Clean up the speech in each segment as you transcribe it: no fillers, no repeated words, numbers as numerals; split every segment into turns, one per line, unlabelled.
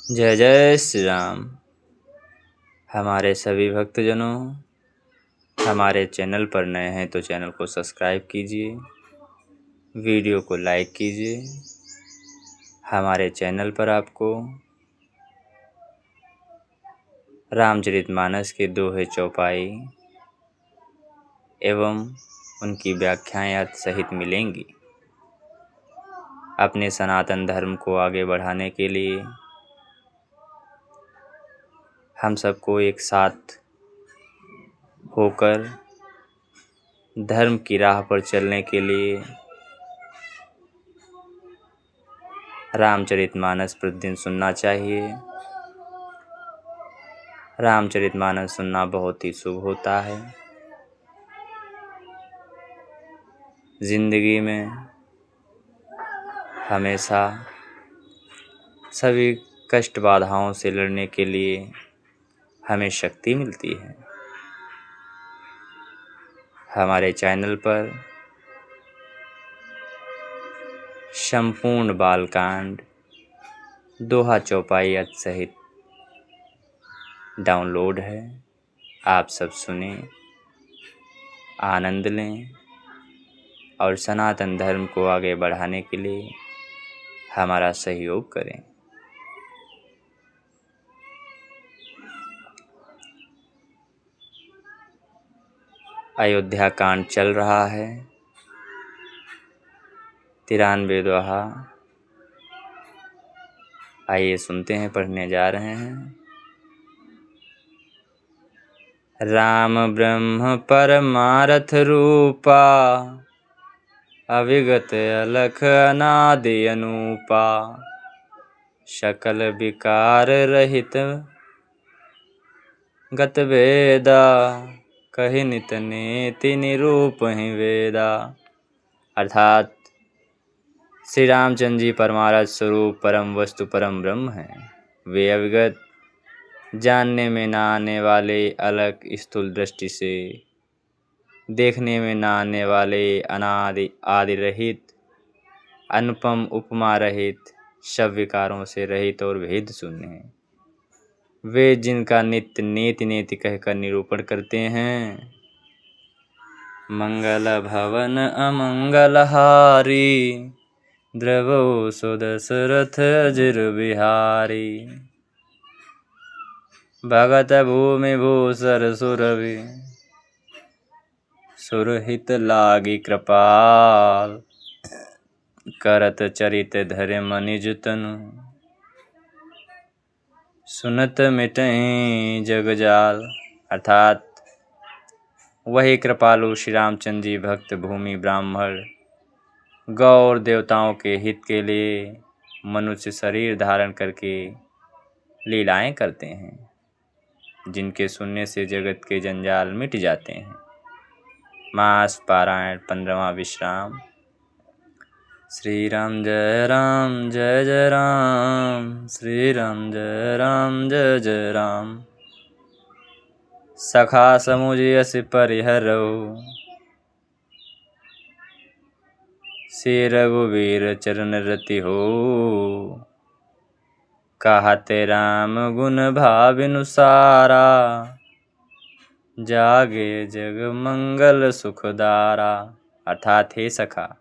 जय जय श्री राम। हमारे सभी भक्तजनों, हमारे चैनल पर नए हैं तो चैनल को सब्सक्राइब कीजिए, वीडियो को लाइक कीजिए। हमारे चैनल पर आपको रामचरितमानस के दोहे चौपाई एवं उनकी व्याख्याएं अर्थ सहित मिलेंगी। अपने सनातन धर्म को आगे बढ़ाने के लिए हम सबको एक साथ होकर धर्म की राह पर चलने के लिए रामचरितमानस प्रतिदिन सुनना चाहिए। रामचरितमानस सुनना बहुत ही शुभ होता है। जिंदगी में हमेशा सभी कष्ट बाधाओं से लड़ने के लिए हमें शक्ति मिलती है। हमारे चैनल पर संपूर्ण बालकांड दोहा चौपाई अर्थ सहित डाउनलोड है। आप सब सुने, आनंद लें और सनातन धर्म को आगे बढ़ाने के लिए हमारा सहयोग करें। अयोध्या कांड चल रहा है। 93 दोहा आइए सुनते हैं, पढ़ने जा रहे हैं। राम ब्रह्म परमारथ रूपा, अविगत अलख अनादि अनूपा, सकल विकार रहित गत वेदा, कहि नित नेति निरूप ही वेदा। अर्थात श्री रामचंद्र जी परमारथ स्वरूप परम वस्तु परम ब्रह्म हैं। वे अविगत, जानने में न आने वाले, अलग स्थूल दृष्टि से देखने में न आने वाले, अनादि आदि रहित, अनुपम उपमा रहित, सब विकारों से रहित और भेद शून्य हैं। वे जिनका नित्य नेति नेति कहकर निरूपण करते हैं। मंगल भवन अमंगलहारी, द्रवो सुदशरथ अजिर बिहारी, भगत भूमि भूसर सुरवि, सुरहित लागी कृपाल, करत चरित धरे मनिज तनु, सुनत मिटहि जग जाल। अर्थात वही कृपालु श्री रामचंद्र जी भक्त भूमि ब्राह्मण गौ और देवताओं के हित के लिए मनुष्य शरीर धारण करके लीलाएं करते हैं, जिनके सुनने से जगत के जंजाल मिट जाते हैं। मास पारायण 15वां विश्राम। श्री राम जय राम जय जय राम, श्री राम जय राम जय जय राम। सखा समुझ यस परिहरौ, श्री रघुवीर चरण रति हो, कहते राम गुण भाविनुसारा, जागे जग मंगल सुखदारा। अर्थात हे सखा,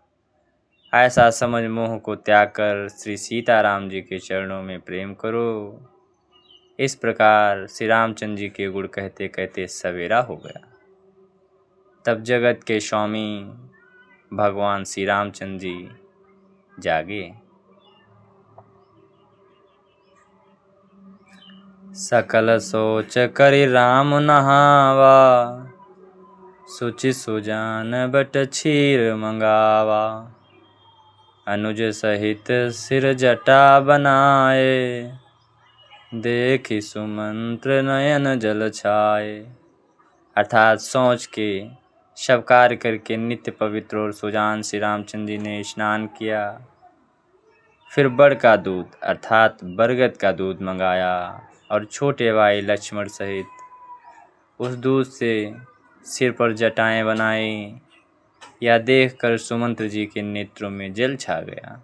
ऐसा समझ मोह को त्याग कर श्री सीताराम जी के चरणों में प्रेम करो। इस प्रकार श्री रामचंद्र जी के गुण कहते कहते सवेरा हो गया। तब जगत के स्वामी भगवान श्री रामचंद्र जी जागे। सकल सोच करि राम नहावा, सुचि सुजान बट क्षीर मंगावा, अनुज सहित सिर जटा बनाए, देखि सुमंत्र नयन जल छाए। अर्थात सोच के शव कार्य करके नित्य पवित्र और सुजान श्री रामचंद्र जी ने स्नान किया। फिर बड़ का दूध अर्थात बरगद का दूध मंगाया और छोटे भाई लक्ष्मण सहित उस दूध से सिर पर जटाएं बनाई। यह देखकर सुमंत्र जी के नेत्रों में जल छा गया।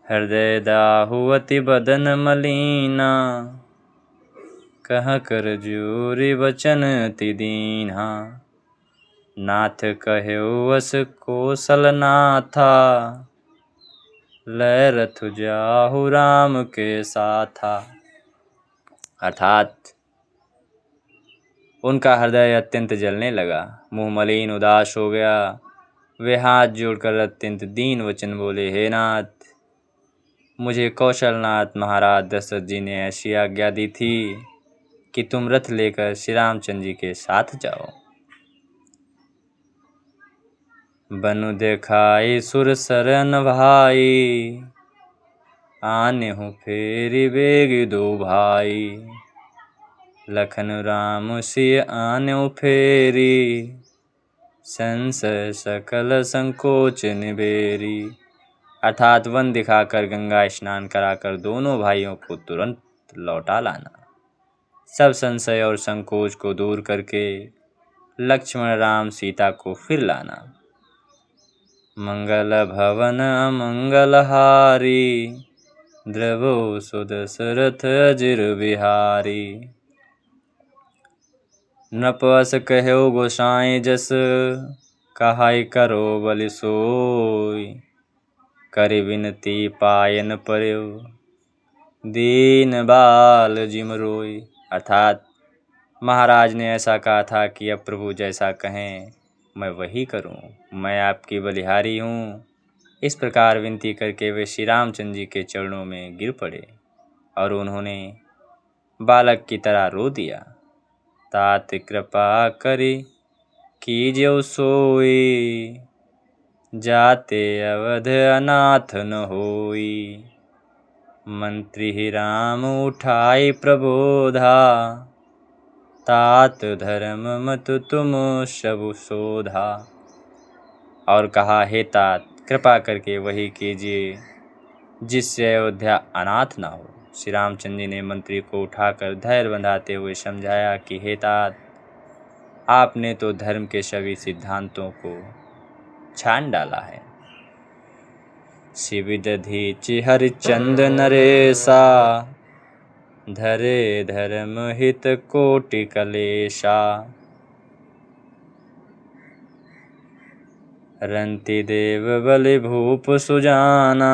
हृदय दाहुअति बदन मलीना, कह कर जोरी वचन अति दीन्हा। नाथ कह्यो अस कौशल नाथा, लय रथ जाहु राम के साथा। अर्थात उनका हृदय अत्यंत जलने लगा, मुँह मलिन उदास हो गया। वे हाथ जोड़कर अत्यंत दीन वचन बोले, हे नाथ, मुझे कौशलनाथ महाराज दशरथ जी ने ऐसी आज्ञा दी थी कि तुम रथ लेकर श्री रामचंद्र जी के साथ जाओ। बनु देखाई सुर सरन भाई, आने हूँ फेरी बेग दो भाई। लखन राम सिय आन्यो फेरी, संशय सकल संकोच निबेरी। अर्थात वन दिखाकर गंगा स्नान कराकर दोनों भाइयों को तुरंत लौटा लाना। सब संशय और संकोच को दूर करके लक्ष्मण राम सीता को फिर लाना। मंगल भवन अमंगल हारी, द्रवो सुदशरथ अजिर बिहारी। नपवस कह्यो गोसाई जस, कहाई करो बलि सोई। करि विनती पायन पर्यो, दीन बाल जिम रोई। अर्थात महाराज ने ऐसा कहा था कि अब प्रभु जैसा कहें मैं वही करूं, मैं आपकी बलिहारी हूँ। इस प्रकार विनती करके वे श्री रामचंद्र जी के चरणों में गिर पड़े और उन्होंने बालक की तरह रो दिया। तात कृपा करी कीज्यो सोई, जाते अवध अनाथ न होई। मंत्री ही राम उठाई प्रबोधा, तात धर्म मत तुम सब शोधा। और कहा, हे तात, कृपा करके वही कीजिए जिससे अयोध्या अनाथ ना हो। श्री रामचंद्र जी ने मंत्री को उठाकर धैर्य बंधाते हुए समझाया कि हे तात, आपने तो धर्म के सभी सिद्धांतों को छान डाला है। शिव दधीचि हरिचंद नरेशा, धरे धर्म हित कोटि कलेशा। रंति देव बलि भूप सुजाना,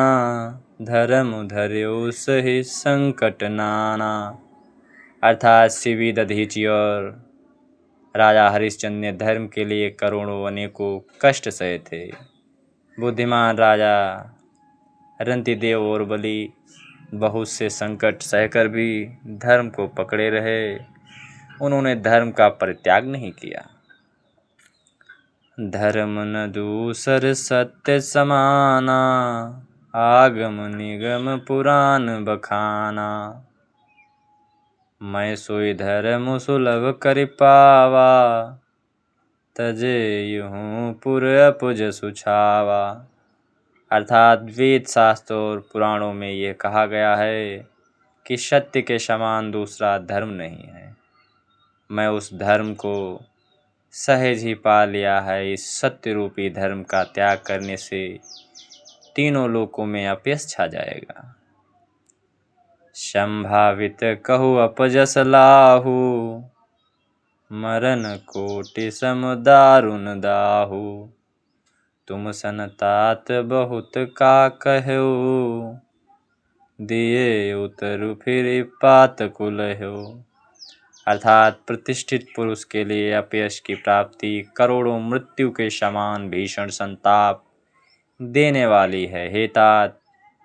धर्म धर्यो सहि संकट नाना। अर्थात शिवी दधीचि और राजा हरिश्चंद्र ने धर्म के लिए करोड़ों अनेकों कष्ट सहे थे। बुद्धिमान राजा रंतिदेव और बलि बहुत से संकट सहकर भी धर्म को पकड़े रहे। उन्होंने धर्म का परित्याग नहीं किया। धर्म न दूसर सत्य समाना, आगम निगम पुराण बखाना। मैं सोई धर्म सुलभ कर पावा, तजे यूं पुर अपुज सुछावा। अर्थात वेद शास्त्र और पुराणों में यह कहा गया है कि सत्य के समान दूसरा धर्म नहीं है। मैं उस धर्म को सहज ही पा लिया है। इस सत्य रूपी धर्म का त्याग करने से तीनों लोकों में अपयश छा जाएगा। संभावित कहु अपजस लाहू, मरण कोटि सम दारुण दाहू। तुम सन तात बहुत का कह्यो, दिए उतरु फिर पात कुलह्यो। अर्थात प्रतिष्ठित पुरुष के लिए अपयश की प्राप्ति करोड़ों मृत्यु के समान भीषण संताप देने वाली है। हे तात,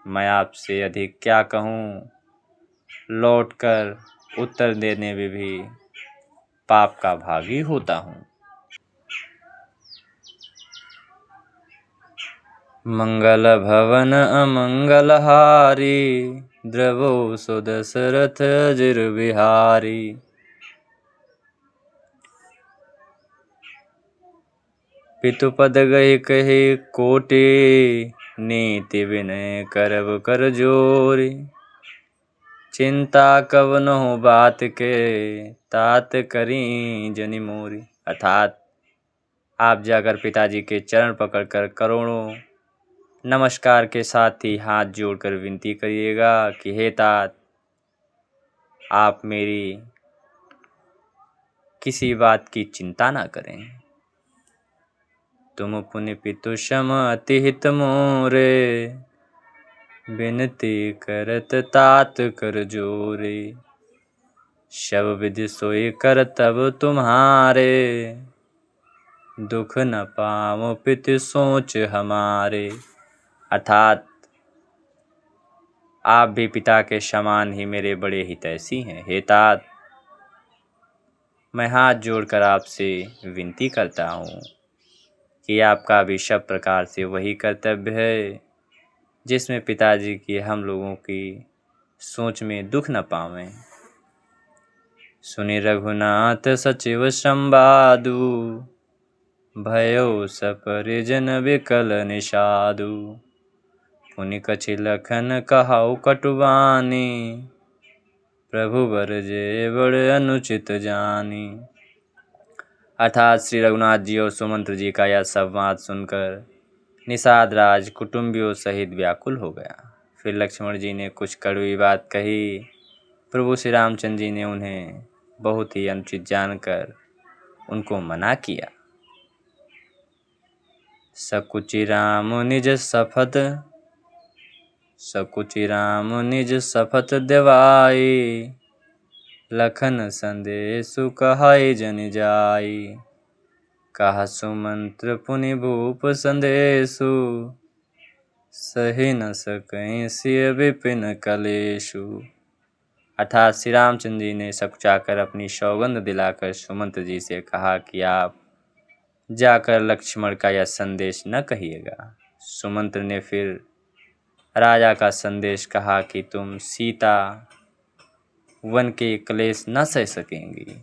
मैं आपसे अधिक क्या कहूँ। लौटकर उत्तर देने में भी पाप का भागी होता हूँ। मंगल भवन अमंगल हारी, द्रवो सो दशरथ अजिर बिहारी। पितुपद गहि कहि कोटि, नीति विनय करब कर जोरी। चिंता कवनो बात के, तात करी जनि मोरी। अर्थात आप जाकर पिताजी के चरण पकड़कर करोड़ों नमस्कार के साथ ही हाथ जोड़कर विनती करिएगा कि हे तात, आप मेरी किसी बात की चिंता ना करें। तुम पुनि पितु सम अति हित मोरे, बिनती करत तात कर जोरे। सब विधि सोई कर तब तुम्हारे, दुख न पावो पितु सोच हमारे। अर्थात आप भी पिता के समान ही मेरे बड़े हितैषी हैं। हे तात, मैं हाथ जोड़कर आपसे विनती करता हूँ कि आपका भी सब प्रकार से वही कर्तव्य है जिसमें पिताजी की हम लोगों की सोच में दुख न पावें। सुनि रघुनाथ सचिव संवादु, भयो सपरिजन विकल निषादु। पुनि कछि लखन कहाउ कटुवानी, प्रभु बर जे बड़ अनुचित जानी। अर्थात श्री रघुनाथ जी और सुमंत्र जी का यह संवाद सुनकर निषाद राज कुटुंबियों सहित व्याकुल हो गया। फिर लक्ष्मण जी ने कुछ कड़वी बात कही। प्रभु श्री रामचंद्र जी ने उन्हें बहुत ही अनुचित जानकर उनको मना किया। सकुचि राम निज शपथ देवाई, लखन संदेशु कहाई जन जाई। कहा सुमंत्र पुनि भूप संदेशु, सही न सकहीं सिय विपिन कलेशु। अर्थात श्री रामचंद्र जी ने सकुचाकर अपनी सौगंध दिलाकर सुमंत्र जी से कहा कि आप जाकर लक्ष्मण का यह संदेश न कहिएगा। सुमंत्र ने फिर राजा का संदेश कहा कि तुम सीता वन के क्लेश न सह सकेंगी।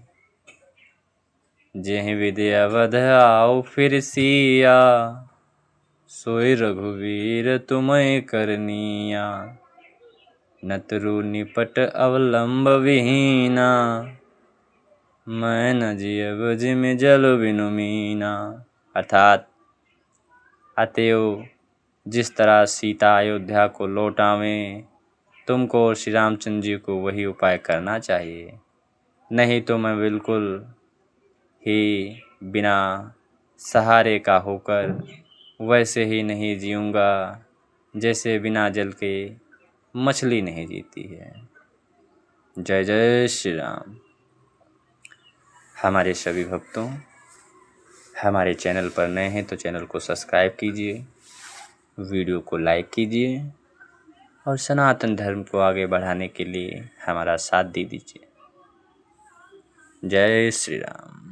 जेहि विधि अवध आओ फिर सिया, सोई रघुवीर तुम्हें करनिया। नतरु निपट अवलंब विहीना, मैं न जियब जिमि जल बिनु मीना। अर्थात अतएव जिस तरह सीता अयोध्या को लौट आवें, तुमको और श्री रामचंद्र जी को वही उपाय करना चाहिए। नहीं तो मैं बिल्कुल ही बिना सहारे का होकर वैसे ही नहीं जीऊँगा जैसे बिना जल के मछली नहीं जीती है। जय जय श्री राम। हमारे सभी भक्तों, हमारे चैनल पर नए हैं तो चैनल को सब्सक्राइब कीजिए, वीडियो को लाइक कीजिए और सनातन धर्म को आगे बढ़ाने के लिए हमारा साथ दे दीजिए। जय श्री राम।